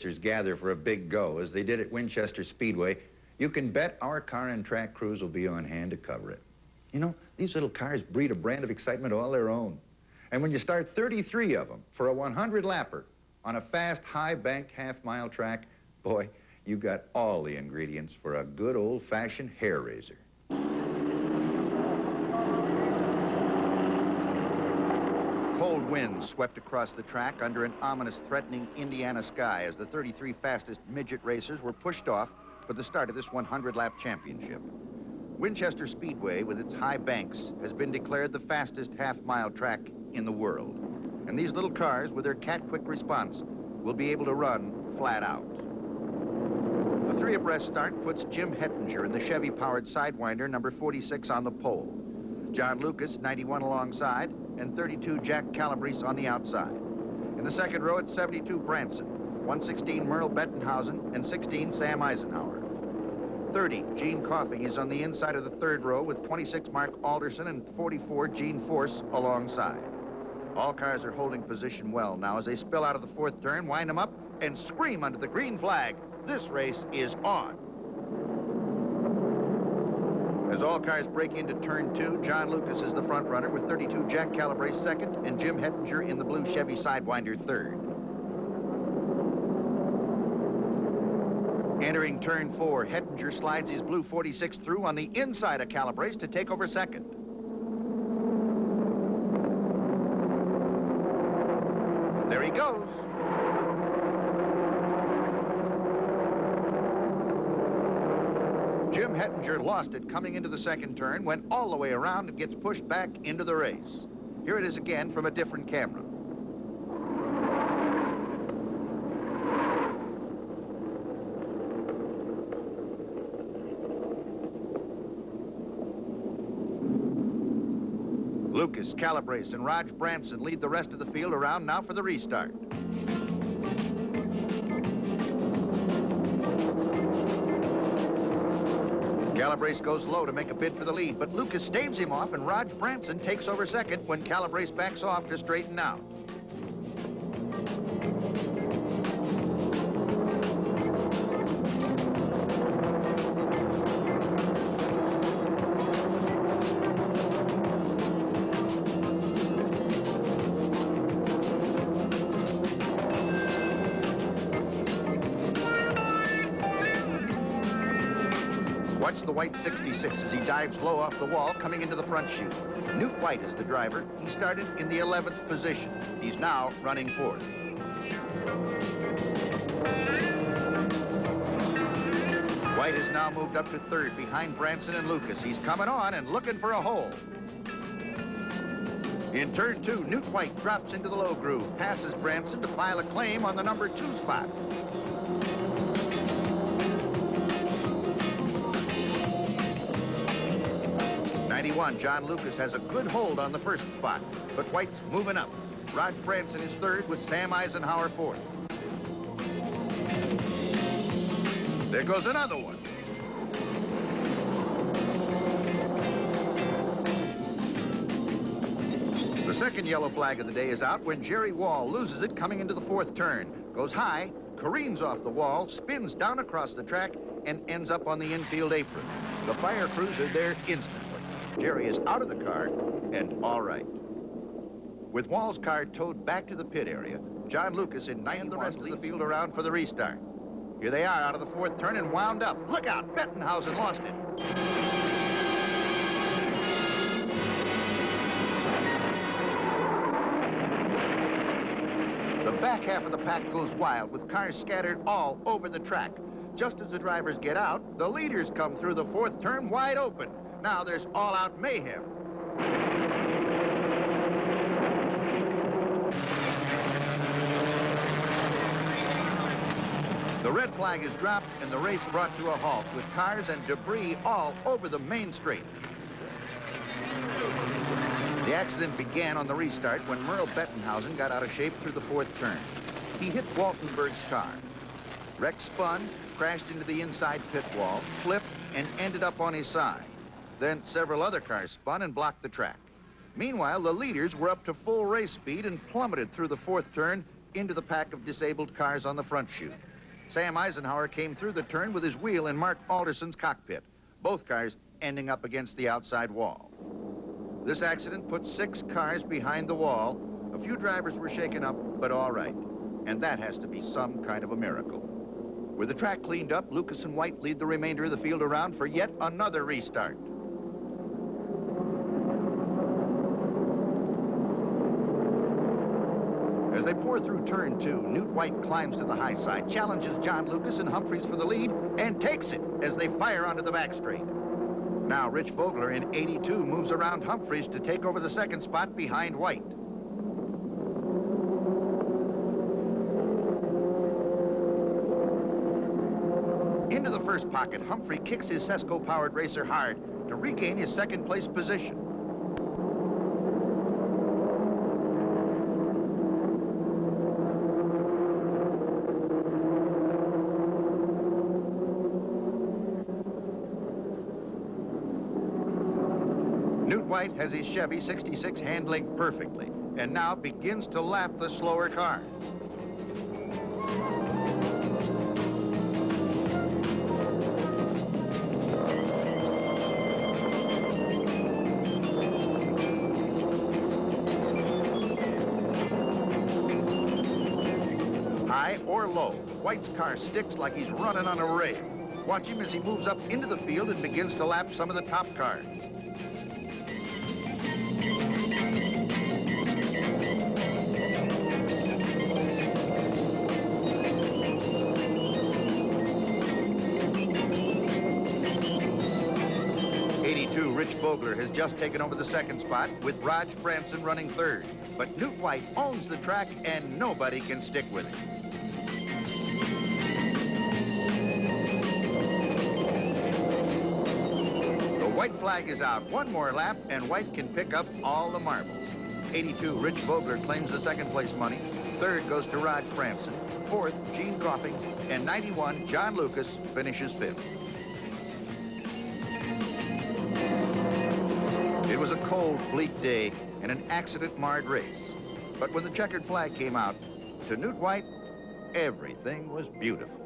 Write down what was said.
gather for a big go, as they did at Winchester Speedway, you can bet our car and track crews will be on hand to cover it. You know, these little cars breed a brand of excitement all their own. And when you start 33 of them for a 100-lapper on a fast, high-banked half-mile track, boy, you got all the ingredients for a good old-fashioned hair raiser. Cold winds swept across the track under an ominous, threatening Indiana sky as the 33 fastest midget racers were pushed off for the start of this 100-lap championship. Winchester Speedway, with its high banks, has been declared the fastest half-mile track in the world. And these little cars, with their cat-quick response, will be able to run flat out. The three-abreast start puts Jim Hettinger in the Chevy-powered Sidewinder number 46 on the pole. John Lucas, 91 alongside, and 32 Jack Calabrese on the outside. In the second row, it's 72 Branson, 116 Merle Bettenhausen, and 16 Sam Eisenhower. 30 Gene Coffey is on the inside of the third row with 26 Mark Alderson and 44 Gene Force alongside. All cars are holding position well now as they spill out of the fourth turn, wind them up, and scream under the green flag. This race is on. As all cars break into turn 2, John Lucas is the front runner with 32 Jack Calabrese second and Jim Hettinger in the blue Chevy Sidewinder third. Entering turn 4, Hettinger slides his blue 46 through on the inside of Calabrese to take over second. There he goes. Jim Hettinger lost it coming into the second turn, went all the way around and gets pushed back into the race. Here it is again from a different camera. Lucas, Calabrese, and Raj Branson lead the rest of the field around now for the restart. Calabrese goes low to make a bid for the lead, but Lucas staves him off, and Raj Branson takes over second when Calabrese backs off to straighten out. Watch the white 66 as he dives low off the wall, coming into the front chute. Newt White is the driver. He started in the 11th position. He's now running fourth. White has now moved up to third behind Branson and Lucas. He's coming on and looking for a hole. In turn 2, Newt White drops into the low groove, passes Branson to file a claim on the number 2 spot. John Lucas has a good hold on the first spot, but White's moving up. Raj Branson is third with Sam Eisenhower fourth. There goes another one. The second yellow flag of the day is out when Jerry Wall loses it coming into the fourth turn. Goes high, careens off the wall, spins down across the track, and ends up on the infield apron. The fire crews are there instantly. Jerry is out of the car and all right. With Wall's car towed back to the pit area, John Lucas and the rest of the field around for the restart. Here they are out of the fourth turn and wound up. Look out, Bettenhausen lost it. The back half of the pack goes wild with cars scattered all over the track. Just as the drivers get out, the leaders come through the fourth turn wide open. Now there's all-out mayhem. The red flag is dropped and the race brought to a halt with cars and debris all over the main straight. The accident began on the restart when Merle Bettenhausen got out of shape through the fourth turn. He hit Waltenberg's car. Rex spun, crashed into the inside pit wall, flipped, and ended up on his side. Then several other cars spun and blocked the track. Meanwhile, the leaders were up to full race speed and plummeted through the fourth turn into the pack of disabled cars on the front chute. Sam Eisenhower came through the turn with his wheel in Mark Alderson's cockpit, both cars ending up against the outside wall. This accident put 6 cars behind the wall. A few drivers were shaken up, but all right. And that has to be some kind of a miracle. With the track cleaned up, Lucas and White lead the remainder of the field around for yet another restart. As they pour through turn 2, Newt White climbs to the high side, challenges John Lucas and Humphreys for the lead, and takes it as they fire onto the back straight. Now Rich Vogler in 82 moves around Humphreys to take over the second spot behind White. Into the first pocket, Humphrey kicks his Sesco-powered racer hard to regain his second-place position. Newt White has his Chevy 66 handling perfectly and now begins to lap the slower cars. High or low, White's car sticks like he's running on a rail. Watch him as he moves up into the field and begins to lap some of the top cars. Rich Vogler has just taken over the second spot with Raj Branson running third. But Newt White owns the track and nobody can stick with him. The white flag is out. One more lap and White can pick up all the marbles. 82 Rich Vogler claims the second place money. Third goes to Raj Branson. Fourth, Gene Coffing. And 91 John Lucas finishes fifth. It was a cold, bleak day and an accident-marred race. But when the checkered flag came out, to Newt White, everything was beautiful.